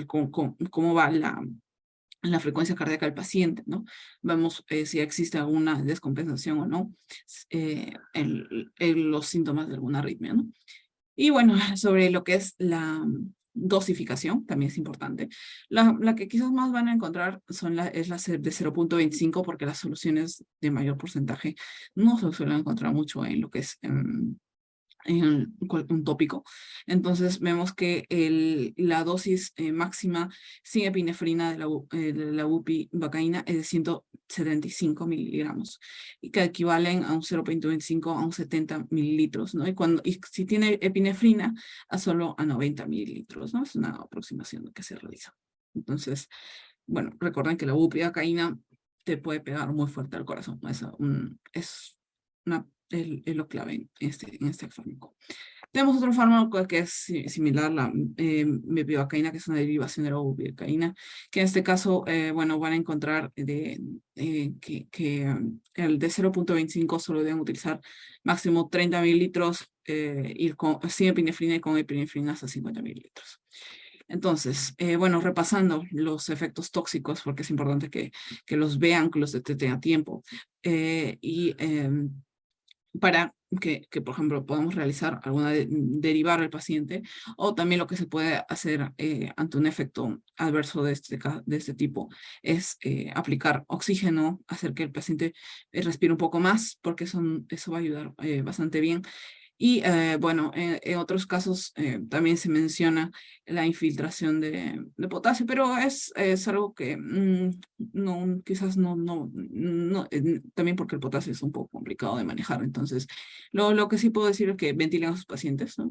cómo va la frecuencia cardíaca del paciente, ¿no? Vemos si existe alguna descompensación o no en los síntomas de alguna arritmia, ¿no? Y bueno, sobre lo que es la dosificación, también es importante. La que quizás más van a encontrar es la de 0.25, porque las soluciones de mayor porcentaje no se suelen encontrar mucho en lo que es en un tópico. Entonces vemos que la dosis máxima sin epinefrina de la bupivacaína es de 175 miligramos, y que equivalen a un 0.25 a un 70 mililitros, ¿no? Y si tiene epinefrina, solo a 90 mililitros, ¿no? Es una aproximación que se realiza. Entonces, bueno, recuerden que la bupivacaína te puede pegar muy fuerte al corazón. Es lo clave en este fármaco. Tenemos otro fármaco que es similar, la mepivacaína, que es una derivación de la bupivacaína, que en este caso, bueno, van a encontrar que el de 0.25 solo deben utilizar máximo 30 mililitros, sin epinefrina, y con epinefrina hasta 50 mililitros. Entonces, bueno, repasando los efectos tóxicos, porque es importante que los vean, que los detecten a tiempo, para por ejemplo, podamos realizar derivar al paciente, o también lo que se puede hacer ante un efecto adverso de este tipo es aplicar oxígeno, hacer que el paciente respire un poco más, porque eso va a ayudar bastante bien. Y bueno, en otros casos también se menciona la infiltración de potasio, pero es algo que quizás también porque el potasio es un poco complicado de manejar. Entonces, lo que sí puedo decir es que ventilen a sus pacientes, ¿no?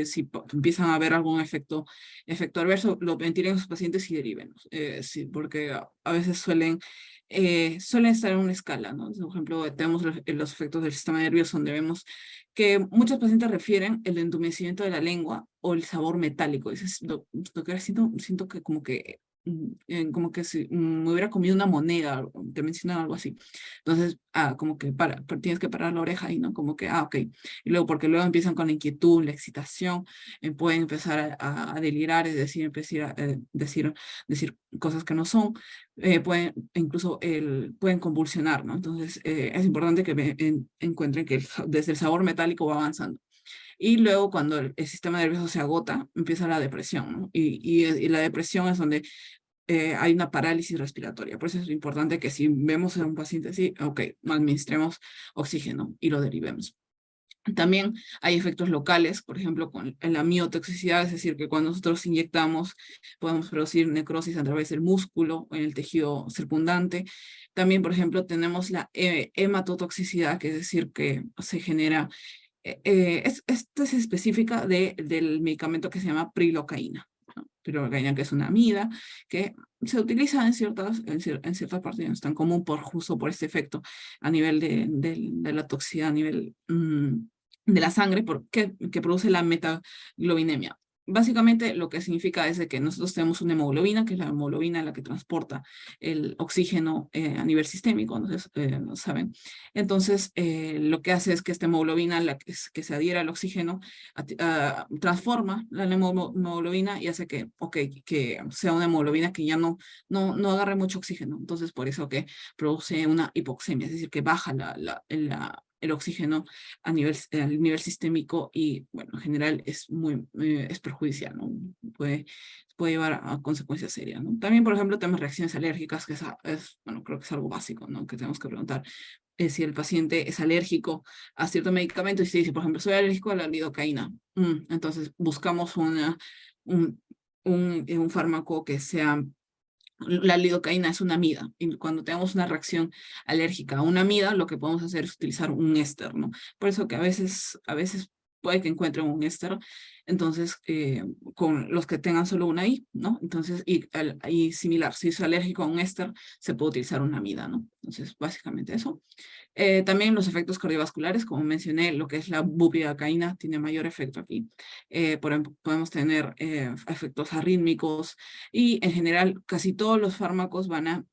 Si empiezan a haber algún efecto adverso, lo ventilen a sus pacientes y deriven. Sí, porque a veces suelen estar en una escala, ¿no? Por ejemplo, tenemos los efectos del sistema nervioso, donde vemos que muchos pacientes refieren el entumecimiento de la lengua o el sabor metálico. Dices, doctora, siento que como que si me hubiera comido una moneda, te mencionan algo así. Entonces, como que tienes que parar la oreja y no, como que, ok. Y luego, porque luego empiezan con la inquietud, la excitación, pueden empezar a delirar, es decir, empezar a decir cosas que no son, pueden convulsionar, ¿no? Entonces, es importante que encuentren que desde el sabor metálico va avanzando. Y luego, cuando el sistema nervioso se agota, empieza la depresión, ¿no? Y la depresión es donde hay una parálisis respiratoria. Por eso es importante que si vemos a un paciente así, ok, administremos oxígeno y lo derivemos. También hay efectos locales, por ejemplo, con la miotoxicidad, es decir, que cuando nosotros inyectamos podemos producir necrosis a través del músculo o en el tejido circundante. También, por ejemplo, tenemos la hematotoxicidad, que es decir, que se genera, esta es específica del medicamento que se llama prilocaína, ¿no? Prilocaína, que es una amida, que se utiliza en ciertas partes, no es tan común justo por este efecto a nivel de la toxicidad, a nivel de la sangre, que produce la metaglobinemia. Básicamente lo que significa es de que nosotros tenemos una hemoglobina, que es la hemoglobina la que transporta el oxígeno a nivel sistémico, entonces, ¿no saben? Entonces, lo que hace es que esta hemoglobina, que se adhiera al oxígeno, transforma la hemoglobina y hace que sea una hemoglobina que ya no agarre mucho oxígeno. Entonces, por eso que produce una hipoxemia, es decir, que baja el oxígeno a nivel sistémico y, bueno, en general es perjudicial, ¿no? Puede, puede llevar a consecuencias serias, ¿no? También, por ejemplo, tenemos reacciones alérgicas, que bueno, creo que es algo básico, ¿no? Que tenemos que preguntar si el paciente es alérgico a cierto medicamento y si dice, por ejemplo, soy alérgico a la lidocaína. Entonces, buscamos un fármaco que sea. La lidocaína es una amida, y cuando tenemos una reacción alérgica a una amida, lo que podemos hacer es utilizar un éster, ¿no? Por eso que a veces puede que encuentren un éster, entonces, con los que tengan solo una I, ¿no? Entonces, y similar, si es alérgico a un éster, se puede utilizar una amida, ¿no? Entonces, básicamente eso. También los efectos cardiovasculares, como mencioné, lo que es la bupivacaína tiene mayor efecto aquí. Podemos tener efectos arrítmicos y en general casi todos los fármacos van a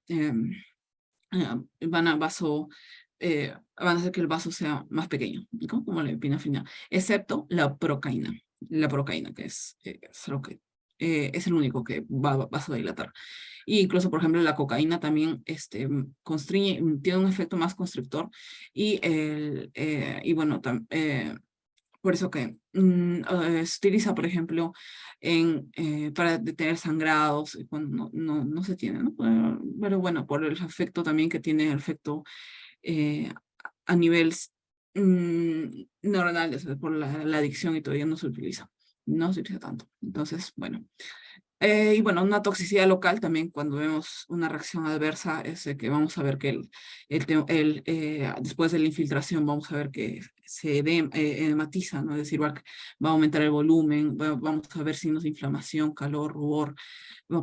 hacer que el vaso sea más pequeño, ¿no? Como la epinefrina, excepto la procaína. La procaína, que es el único que va a vasodilatar. Y incluso, por ejemplo, la cocaína también constriñe, tiene un efecto más constrictor y bueno, por eso que se utiliza, por ejemplo, para detener sangrados cuando no se tiene, ¿no? Pero bueno, por el efecto también que tiene el efecto eh, a nivel neuronal, o sea, por la adicción y todavía no se utiliza tanto. Entonces, bueno. Y bueno, una toxicidad local también cuando vemos una reacción adversa es que vamos a ver que después de la infiltración vamos a ver que se edematiza, ¿no? Es decir, va a aumentar el volumen, vamos a ver signos de inflamación, calor, rubor,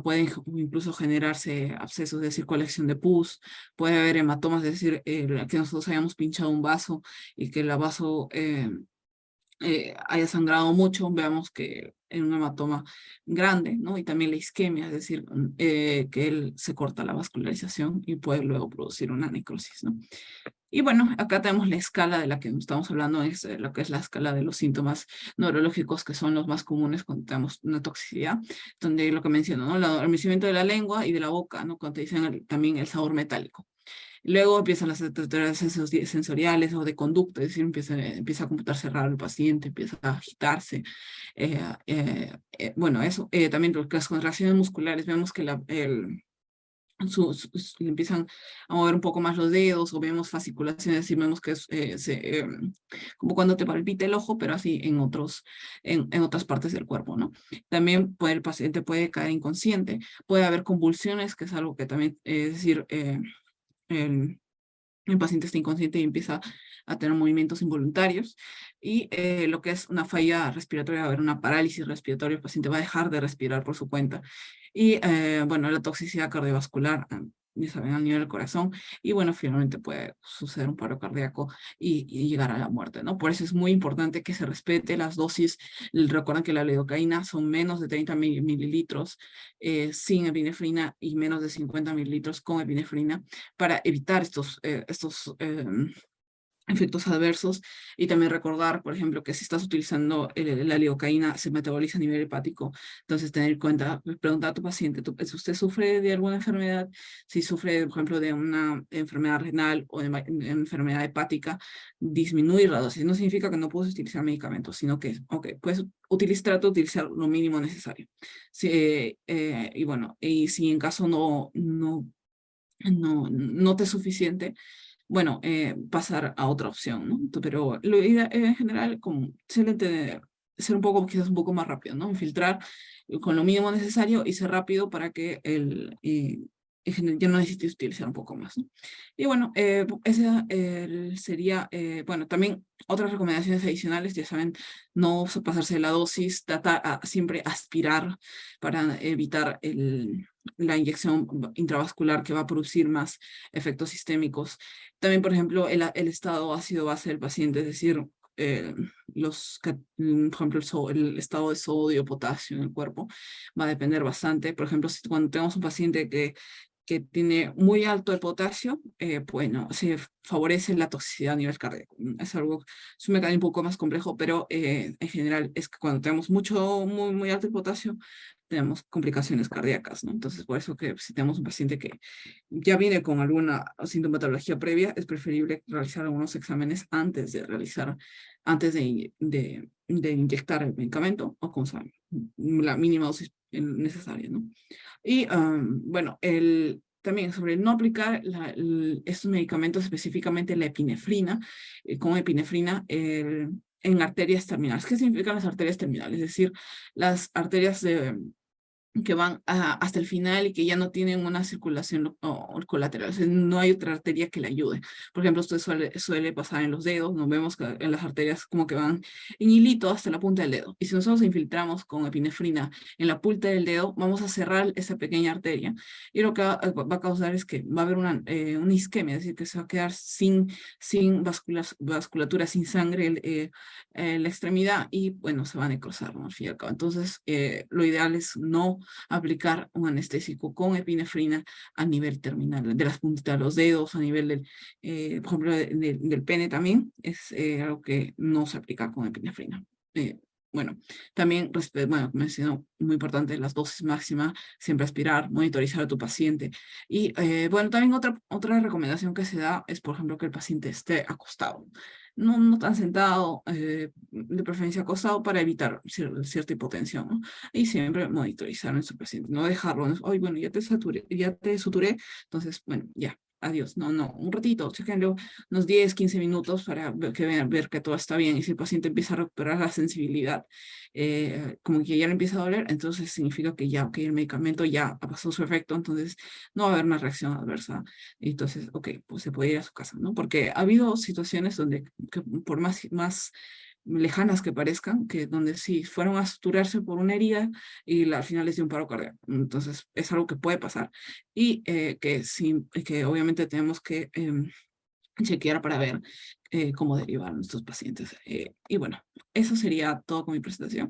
pueden incluso generarse abscesos, es decir, colección de pus, puede haber hematomas, es decir, que nosotros hayamos pinchado un vaso y que el vaso haya sangrado mucho, veamos que en un hematoma grande, ¿no? Y también la isquemia, es decir, que él se corta la vascularización y puede luego producir una necrosis, ¿no? Y bueno, acá tenemos la escala de la que estamos hablando, es lo que es la escala de los síntomas neurológicos que son los más comunes cuando tenemos una toxicidad, donde lo que menciono, ¿no? El adormecimiento de la lengua y de la boca, ¿no? Cuando te dicen también el sabor metálico. Luego empiezan las alteraciones sensoriales o de conducta, es decir, empieza a comportarse raro el paciente, empieza a agitarse. Bueno, eso también las contracciones musculares, vemos que le empiezan a mover un poco más los dedos o vemos fasciculaciones, es decir, vemos que como cuando te palpita el ojo, pero así en otras partes del cuerpo, ¿no? También el paciente puede caer inconsciente, puede haber convulsiones, que es algo que también, es decir, el, el paciente está inconsciente y empieza a tener movimientos involuntarios. Y lo que es una falla respiratoria, va a haber una parálisis respiratoria, el paciente va a dejar de respirar por su cuenta. Y bueno, la toxicidad cardiovascular, ya saben, al nivel del corazón. Y bueno, finalmente puede suceder un paro cardíaco y llegar a la muerte, ¿no? Por eso es muy importante que se respete las dosis. Recuerden que la lidocaína son menos de 30 mililitros sin epinefrina y menos de 50 mililitros con epinefrina para evitar estos efectos adversos, y también recordar, por ejemplo, que si estás utilizando la lidocaína, se metaboliza a nivel hepático, entonces tener en cuenta, preguntar a tu paciente, si usted sufre de alguna enfermedad, si sufre, por ejemplo, de una enfermedad renal o de enfermedad hepática, disminuir la dosis. No significa que no puedes utilizar medicamentos, sino que, ok, puedes trata de utilizar lo mínimo necesario. Sí, y bueno, y si en caso no te es suficiente, bueno, pasar a otra opción, ¿no? Pero lo ideal en general, como excelente, ser un poco, quizás un poco más rápido, ¿no? Infiltrar con lo mínimo necesario y ser rápido para que ya no necesites utilizar un poco más, ¿no? Y bueno, esa sería, bueno, también otras recomendaciones adicionales, ya saben, no pasarse de la dosis, tratar siempre aspirar para evitar la inyección intravascular que va a producir más efectos sistémicos. También, por ejemplo, el estado ácido base del paciente, es decir, eh, por ejemplo, el estado de sodio, potasio en el cuerpo va a depender bastante. Por ejemplo, cuando tenemos un paciente que tiene muy alto el potasio, bueno, se favorece la toxicidad a nivel cardíaco. Es un mecanismo un poco más complejo, pero en general es que cuando tenemos muy alto el potasio, tenemos complicaciones cardíacas, ¿no? Entonces, por eso que si tenemos un paciente que ya viene con alguna sintomatología previa, es preferible realizar algunos exámenes antes de inyectar el medicamento o con la mínima dosis necesaria, ¿no? Y bueno, también sobre no aplicar estos medicamentos, específicamente la epinefrina, con epinefrina en arterias terminales. ¿Qué significan las arterias terminales? Es decir, las arterias que van hasta el final y que ya no tienen una circulación colateral. O sea, no hay otra arteria que le ayude. Por ejemplo, esto suele pasar en los dedos, nos vemos que en las arterias como que van en hilito hasta la punta del dedo. Y si nosotros infiltramos con epinefrina en la punta del dedo, vamos a cerrar esa pequeña arteria y lo que va a causar es que va a haber una isquemia, es decir, que se va a quedar sin vasculatura, sin sangre la extremidad y bueno, se va a necrosar, ¿no? Al fin y al cabo. Entonces, lo ideal es no aplicar un anestésico con epinefrina a nivel terminal, de las puntitas de los dedos, a nivel por ejemplo, del pene también, es algo que no se aplica con epinefrina. Bueno, también, bueno, mencionó muy importante las dosis máximas, siempre aspirar, monitorizar a tu paciente. Y bueno, también otra recomendación que se da es, por ejemplo, que el paciente esté acostado. No tan sentado, de preferencia acostado para evitar cierta hipotensión, ¿no? Y siempre monitorizar a nuestro paciente, no dejarlo, hoy bueno, ya te suturé, entonces, bueno, ya, adiós, no, un ratito, chequenlo unos 10, 15 minutos para ver que todo está bien, y si el paciente empieza a recuperar la sensibilidad, como que ya le empieza a doler, entonces significa que ya, el medicamento ya ha pasado su efecto, entonces no va a haber una reacción adversa, entonces, ok, pues se puede ir a su casa, ¿no? Porque ha habido situaciones donde, que por más lejanas que parezcan, que donde sí fueron a suturarse por una herida y al final les dio un paro cardíaco. Entonces, es algo que puede pasar y que obviamente tenemos que chequear para ver cómo derivar a nuestros pacientes. Y bueno, eso sería todo con mi presentación.